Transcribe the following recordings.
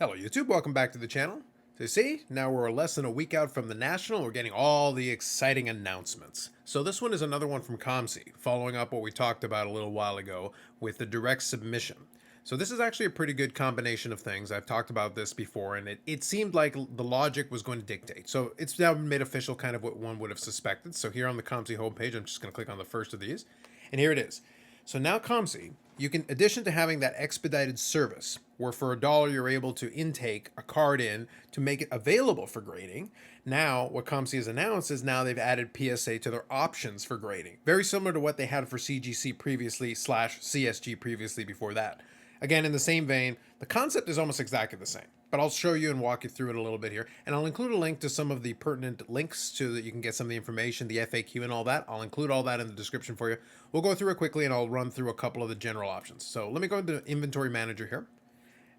Hello YouTube, welcome back to the channel. So you see, now we're less than a week out from the National, we're getting all the exciting announcements. So this one is another one from COMC, following up what we talked about a little while ago with the direct submission. So this is actually a pretty good combination of things. I've talked about this before, and it seemed like the logic was going to dictate. So it's now made official, kind of what one would have suspected. So here on the COMC homepage, I'm just going to click on the first of these, and here it is. So now COMC, you can, in addition to having that expedited service, where for $1 you're able to intake a card in to make it available for grading. Now, what COMC has announced is now they've added PSA to their options for grading. Very similar to what they had for CGC previously / CSG previously before that. Again, in the same vein, the concept is almost exactly the same, but I'll show you and walk you through it a little bit here. And I'll include a link to some of the pertinent links so that you can get some of the information, the FAQ and all that. I'll include all that in the description for you. We'll go through it quickly and I'll run through a couple of the general options. So let me go into Inventory Manager here,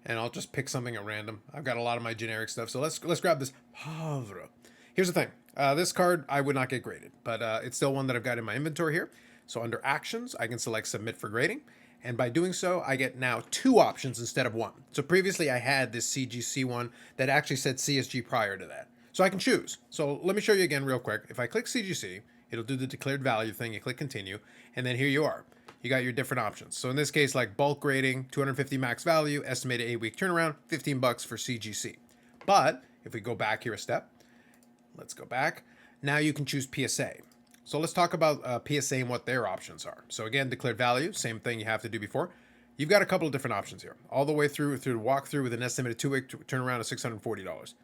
and I'll just pick something at random. I've got a lot of my generic stuff, so let's grab this Havre. Here's the thing. This card I would not get graded, but it's still one that I've got in my inventory here. So under Actions, I can select Submit for grading. And by doing so, I get now 2 options instead of 1. So previously I had this CGC one that actually said CSG prior to that. So I can choose. So let me show you again real quick. If I click CGC, it'll do the declared value thing. You click continue, and then here you are. You got your different options. So in this case, like bulk grading, 250 max value, estimated 8-week turnaround, $15 for CGC. But if we go back here a step, let's go back. Now you can choose PSA. So let's talk about PSA and what their options are. So again, declared value, same thing you have to do before. You've got a couple of different options here, all the way through the walkthrough with an estimated 2-week turnaround of $640.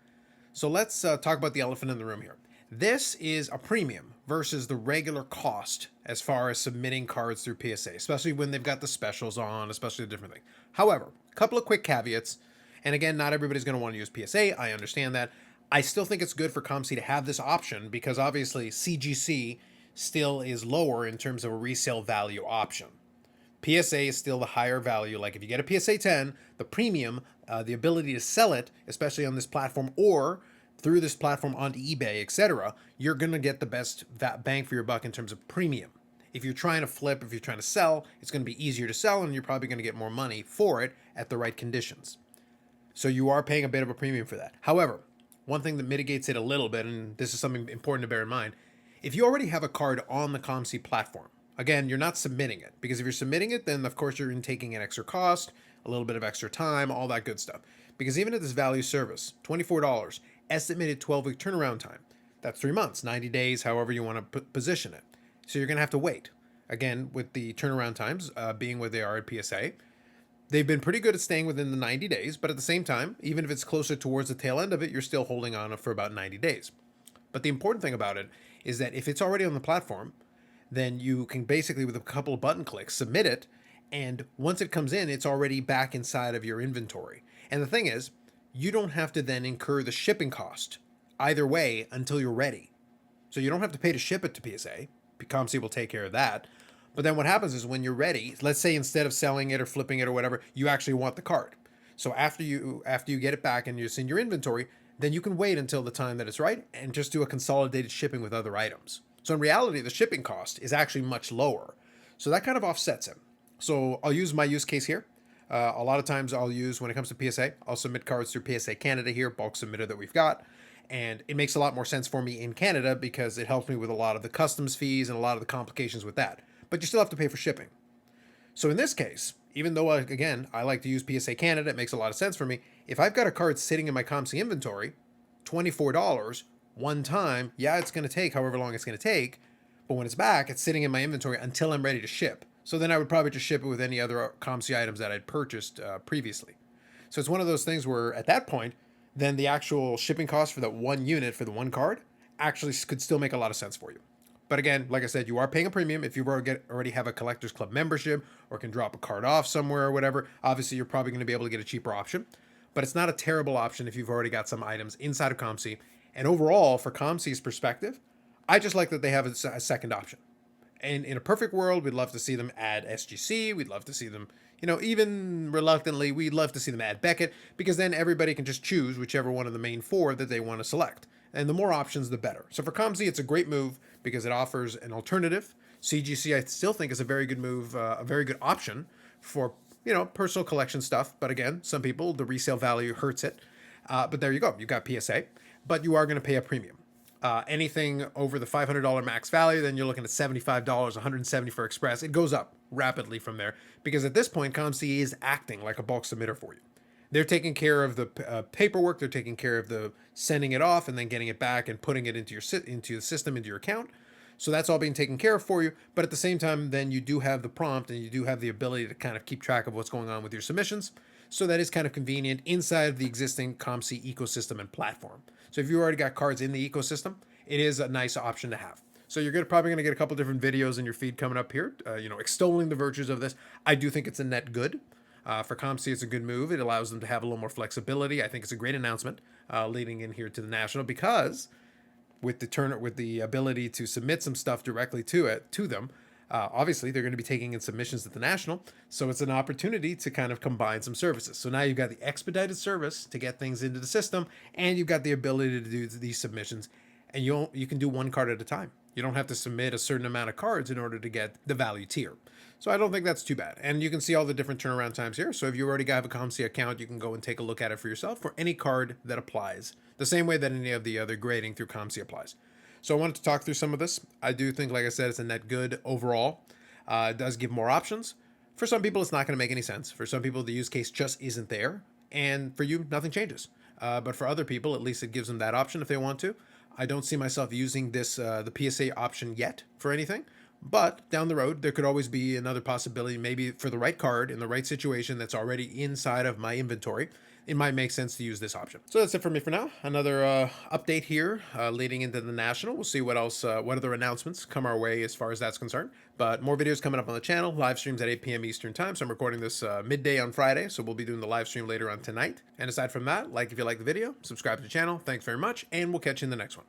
So let's talk about the elephant in the room here. This is a premium versus the regular cost as far as submitting cards through PSA, especially when they've got the specials on, especially the different thing. However, a couple of quick caveats. And again, not everybody's going to want to use PSA. I understand that. I still think it's good for COMC to have this option because obviously CGC still is lower in terms of a resale value option. PSA is still the higher value. Like if you get a PSA 10, the premium, the ability to sell it, especially on this platform or through this platform onto eBay, etc., you're going to get the best bang for your buck in terms of premium. If you're trying to flip, if you're trying to sell, it's going to be easier to sell and you're probably going to get more money for it at the right conditions. So you are paying a bit of a premium for that. However, one thing that mitigates it a little bit, and this is something important to bear in mind, if you already have a card on the COMC platform, again, you're not submitting it, because if you're submitting it, then of course you're taking an extra cost, a little bit of extra time, all that good stuff. Because even at this value service, $24, estimated 12-week turnaround time, that's 3 months, 90 days, however you want to position it. So you're going to have to wait. Again, with the turnaround times being where they are at PSA, they've been pretty good at staying within the 90 days, but at the same time, even if it's closer towards the tail end of it, you're still holding on for about 90 days. But the important thing about it is that if it's already on the platform, then you can basically, with a couple of button clicks, submit it. And once it comes in, it's already back inside of your inventory. And the thing is, you don't have to then incur the shipping cost either way until you're ready. So you don't have to pay to ship it to PSA. COMC will take care of that. But then what happens is when you're ready, let's say instead of selling it or flipping it or whatever, you actually want the card. So after you get it back and it's in your inventory, then you can wait until the time that it's right and just do a consolidated shipping with other items. So in reality, the shipping cost is actually much lower. So that kind of offsets it. So I'll use my use case here. A lot of times I'll use, when it comes to PSA, I'll submit cards through PSA Canada here, bulk submitter that we've got. And it makes a lot more sense for me in Canada because it helps me with a lot of the customs fees and a lot of the complications with that. But you still have to pay for shipping. So in this case, even though, again, I like to use PSA Canada, it makes a lot of sense for me. If I've got a card sitting in my COMC inventory, $24, one time, yeah, it's going to take however long it's going to take, but when it's back, it's sitting in my inventory until I'm ready to ship. So then I would probably just ship it with any other COMC items that I'd purchased previously. So it's one of those things where at that point, then the actual shipping cost for that one unit for the one card actually could still make a lot of sense for you. But again, like I said, you are paying a premium if you already have a Collectors Club membership or can drop a card off somewhere or whatever. Obviously, you're probably going to be able to get a cheaper option. But it's not a terrible option if you've already got some items inside of COMC. And overall, for COMC's perspective, I just like that they have a second option. And in a perfect world, we'd love to see them add SGC. We'd love to see them, even reluctantly, we'd love to see them add Beckett, because then everybody can just choose whichever one of the main 4 that they want to select. And the more options, the better. So for COMC, it's a great move because it offers an alternative. CGC, I still think, is a very good move, a very good option for personal collection stuff. But again, some people, the resale value hurts it. But there you go. You got PSA, but you are going to pay a premium. Anything over the $500 max value, then you're looking at $75, $170 for Express. It goes up rapidly from there because at this point, COMC is acting like a bulk submitter for you. They're taking care of the paperwork. They're taking care of the sending it off and then getting it back and putting it into the system, into your account. So that's all being taken care of for you. But at the same time, then you do have the prompt and you do have the ability to kind of keep track of what's going on with your submissions. So that is kind of convenient inside of the existing COMC ecosystem and platform. So if you already got cards in the ecosystem, it is a nice option to have. So you're probably going to get a couple different videos in your feed coming up here, extolling the virtues of this. I do think it's a net good. For COMC, it's a good move. It allows them to have a little more flexibility. I think it's a great announcement leading in here to the National because with the ability to submit some stuff directly to them, obviously they're going to be taking in submissions at the National. So it's an opportunity to kind of combine some services. So now you've got the expedited service to get things into the system, and you've got the ability to do these submissions, and you can do one card at a time. You don't have to submit a certain amount of cards in order to get the value tier. So I don't think that's too bad. And you can see all the different turnaround times here. So if you already have a COMC account, you can go and take a look at it for yourself for any card that applies, the same way that any of the other grading through COMC applies. So I wanted to talk through some of this. I do think, like I said, it's a net good overall. It does give more options. For some people, it's not going to make any sense. For some people, the use case just isn't there. And for you, nothing changes. But for other people, at least it gives them that option if they want to. I don't see myself using this, the PSA option yet for anything. But down the road, there could always be another possibility, maybe for the right card in the right situation that's already inside of my inventory. It might make sense to use this option. So that's it for me for now. Another update here leading into the National. We'll see what else, what other announcements come our way as far as that's concerned. But more videos coming up on the channel, live streams at 8 p.m. Eastern time. So I'm recording this midday on Friday. So we'll be doing the live stream later on tonight. And aside from that, like if you like the video, subscribe to the channel. Thanks very much. And we'll catch you in the next one.